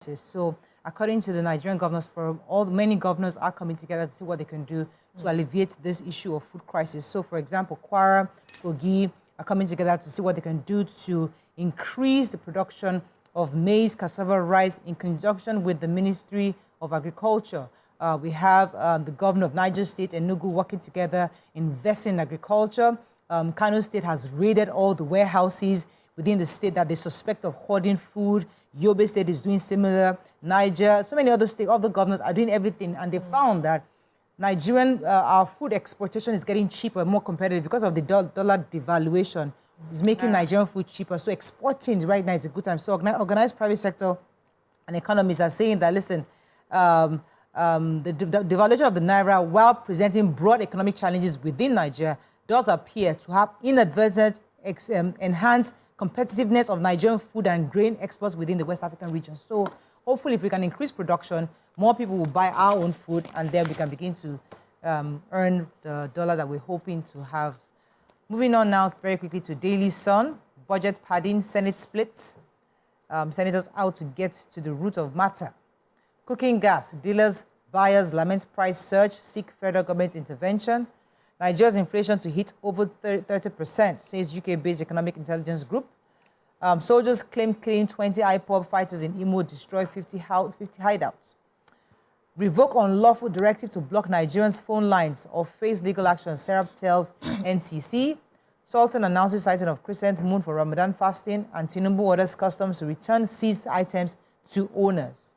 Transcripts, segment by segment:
So according to the Nigerian Governors Forum, many governors are coming together to see what they can do to alleviate this issue of food crisis. So for example, Kwara, Kogi are coming together to see what they can do to increase the production of maize, cassava, rice in conjunction with the Ministry of Agriculture. We have the governor of Niger State, Enugu, working together, investing in agriculture. Kano State has raided all the warehouses within the state that they suspect of hoarding food. Yobe State is doing similar. Niger, so many other governors are doing everything, and they found that our food exportation is getting cheaper, more competitive because of the dollar devaluation. It's making Nigerian food cheaper. So exporting right now is a good time. So organized private sector and economists are saying that, listen, the devaluation of the naira, while presenting broad economic challenges within Nigeria, does appear to have inadvertent enhanced competitiveness of Nigerian food and grain exports within the West African region. So hopefully if we can increase production, more people will buy our own food, and then we can begin to earn the dollar that we're hoping to have. Moving on now very quickly to Daily Sun. Budget padding, Senate splits. Senators out to get to the root of matter. Cooking gas, dealers, buyers lament price surge, seek federal government intervention. Nigeria's inflation to hit over 30%, says UK-based Economic Intelligence Group. Soldiers claim killing 20 IPOB fighters in Imo, destroy 50 hideouts. Revoke unlawful directive to block Nigerians' phone lines or face legal action, Serap tells NCC. Sultan announces sighting of crescent moon for Ramadan fasting, and Tinubu orders customs to return seized items to owners.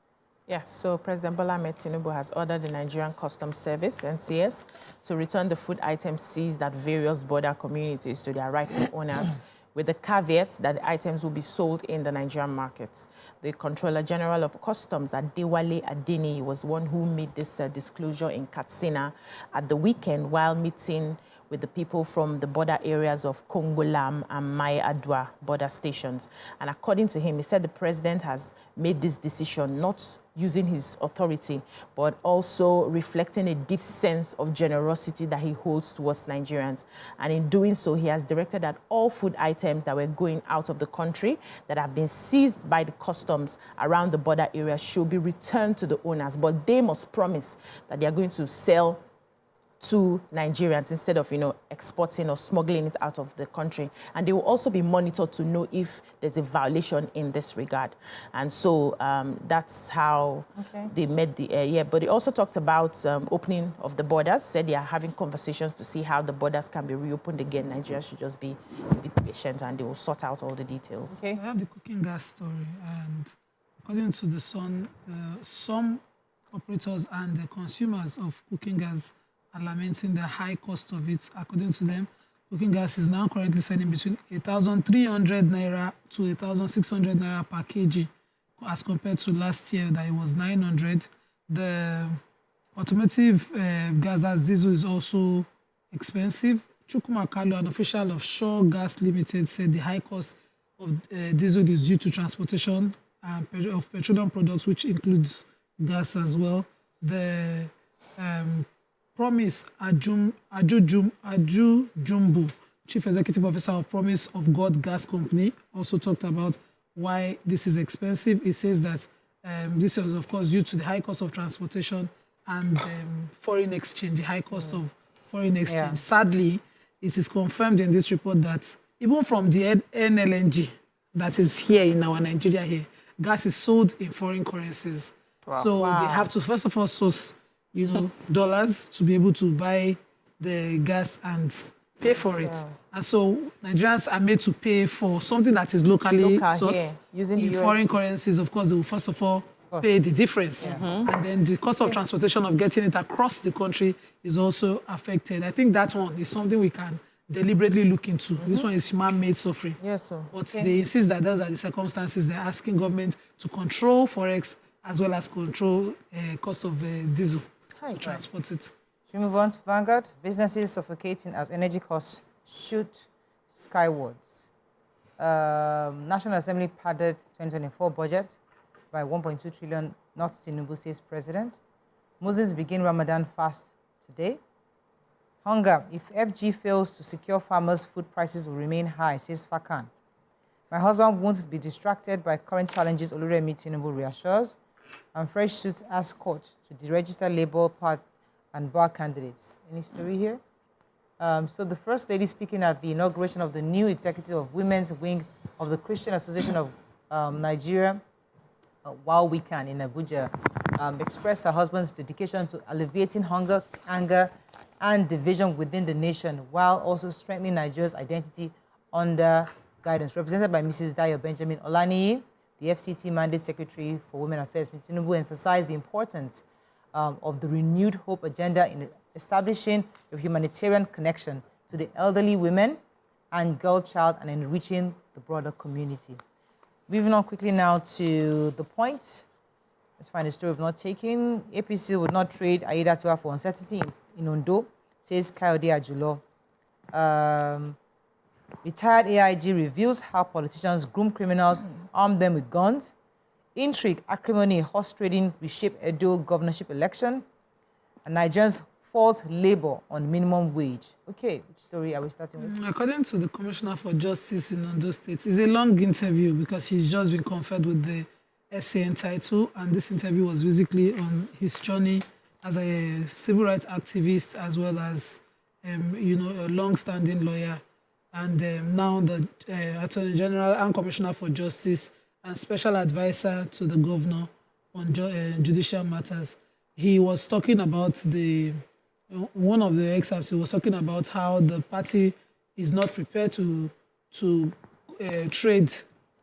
Yes, so President Bola Tinubu has ordered the Nigerian Customs Service, NCS, to return the food items seized at various border communities to their rightful owners, with the caveat that the items will be sold in the Nigerian markets. The Controller General of Customs, Adewale Adeni, was one who made this disclosure in Katsina at the weekend while meeting with the people from the border areas of Kongolam and Mai Adwa border stations. And according to him, he said the president has made this decision not using his authority, but also reflecting a deep sense of generosity that he holds towards Nigerians. And in doing so, he has directed that all food items that were going out of the country that have been seized by the customs around the border area should be returned to the owners, but they must promise that they are going to sell to Nigerians instead of, exporting or smuggling it out of the country. And they will also be monitored to know if there's a violation in this regard. And so that's how they made the, but they also talked about opening of the borders, said they are having conversations to see how the borders can be reopened again. Nigeria should just be a bit patient, and they will sort out all the details. Okay. I have the cooking gas story, and according to the Sun, some operators and the consumers of cooking gas are lamenting the high cost of it. According to them, cooking gas is now currently selling between 8,300 naira to 8,600 naira per kg, as compared to last year that it was 900. The automotive gas as diesel is also expensive. Chukuma Kalu, an official of Shaw Gas Limited, said the high cost of diesel is due to transportation of petroleum products, which includes gas as well. The Promise Aju Jumbu, Chief Executive Officer of Promise of God Gas Company, also talked about why this is expensive. He says that this is, of course, due to the high cost of transportation and foreign exchange, the high cost of foreign exchange. Yeah. Sadly, it is confirmed in this report that even from the NLNG that is here in our Nigeria here, gas is sold in foreign currencies. Wow. So they have to, first of all, source dollars to be able to buy the gas and pay for it. And so Nigerians are made to pay for something that is locally sourced using in foreign currencies. Of course, they will first of all pay the difference. And then the cost of transportation of getting it across the country is also affected. I think that one is something we can deliberately look into. This one is human-made suffering. Yes, sir. But they insist that those are the circumstances. They're asking government to control forex as well as control cost of diesel. To transport it. Should we move on to Vanguard? Businesses suffocating as energy costs shoot skywards. National Assembly padded 2024 budget by 1.2 trillion, not Tinubu, says President. Muslims begin Ramadan fast today. Hunger. If FG fails to secure farmers, food prices will remain high, says Fakan. My husband won't be distracted by current challenges, Oluremi Tinubu reassures. And fresh suits ask court to deregister Labour part and bar candidates. Any story here? So the First Lady, speaking at the inauguration of the new executive of Women's Wing of the Christian Association of Nigeria, WOWICAN in Abuja, expressed her husband's dedication to alleviating hunger, anger, and division within the nation, while also strengthening Nigeria's identity under guidance. Represented by Mrs. Dayo Benjamin-Olaniyi, the FCT Mandate Secretary for Women Affairs, Mr. Tinubu emphasized the importance of the renewed hope agenda in establishing a humanitarian connection to the elderly women and girl child and enriching the broader community. Moving on quickly now to the point. Let's find the story of not taking. APC would not trade Aida Tiwa for uncertainty in Ondo, says Kayode Ajulo. Retired AIG reveals how politicians groom criminals, arm them with guns. Intrigue, acrimony, horse trading reshape Edo governorship election. And Nigerians fault Labour on minimum wage. Okay, which story are we starting with? According to the Commissioner for Justice in Ondo State, it's a long interview because he's just been conferred with the SAN title, and this interview was basically on his journey as a civil rights activist as well as, a long-standing lawyer. And now the Attorney General and Commissioner for Justice and Special Advisor to the Governor on judicial matters. He was talking about one of the excerpts, he was talking about how the party is not prepared to trade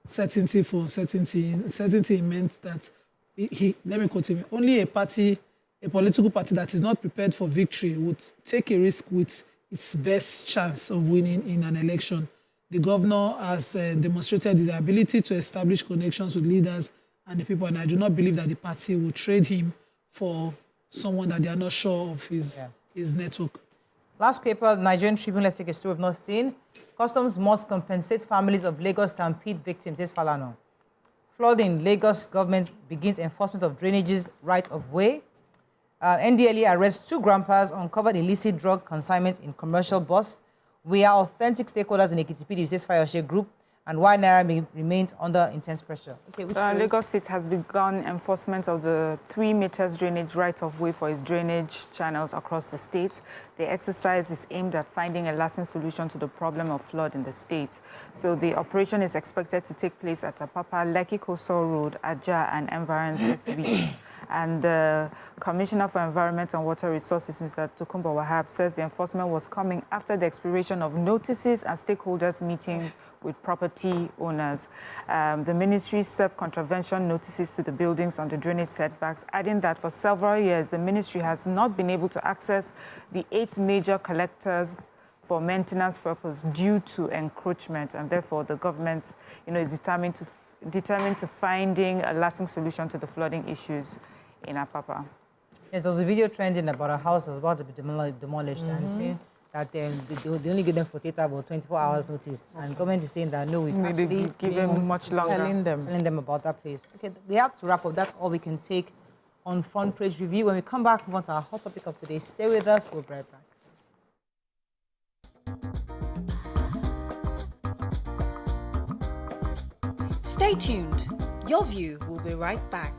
certainty for uncertainty. Certainty meant that, let me quote him, only a political party that is not prepared for victory would take a risk with its best chance of winning in an election. The governor has demonstrated his ability to establish connections with leaders and the people, and I do not believe that the party will trade him for someone that they are not sure of his network. Last paper, Nigerian Tribune, let's take a story of not seen. Customs must compensate families of Lagos stampede victims, says Falana. Flooding, Lagos government begins enforcement of drainages right of way. NDLE arrests 2 grandpas, uncovered illicit drug consignment in commercial bus. We are authentic stakeholders in Ekiti, says Fayoshe Group, and why Naira remains under intense pressure. Okay, Lagos State has begun enforcement of the 3 meters drainage right-of-way for its drainage channels across the state. The exercise is aimed at finding a lasting solution to the problem of flood in the state. So the operation is expected to take place at Apapa, Lekki Coastal Road, Aja, and environs this week. And the Commissioner for Environment and Water Resources, Mr. Tokunbo Wahab, says the enforcement was coming after the expiration of notices and stakeholders meeting with property owners. The ministry served contravention notices to the buildings on the drainage setbacks, adding that for several years, the ministry has not been able to access the 8 major collectors for maintenance purpose due to encroachment, and therefore the government, is determined to finding a lasting solution to the flooding issues in Apapa. Yes, there was a video trending about a house that was about to be demolished, and saying that they only give them 48 hours or 24 hours notice, and government is saying that no, we've actually given much longer. Telling them about that place. Okay, we have to wrap up. That's all we can take on Front Page Review. When we come back, we want our hot topic of today. Stay with us. We'll be right back. Stay tuned. Your View will be right back.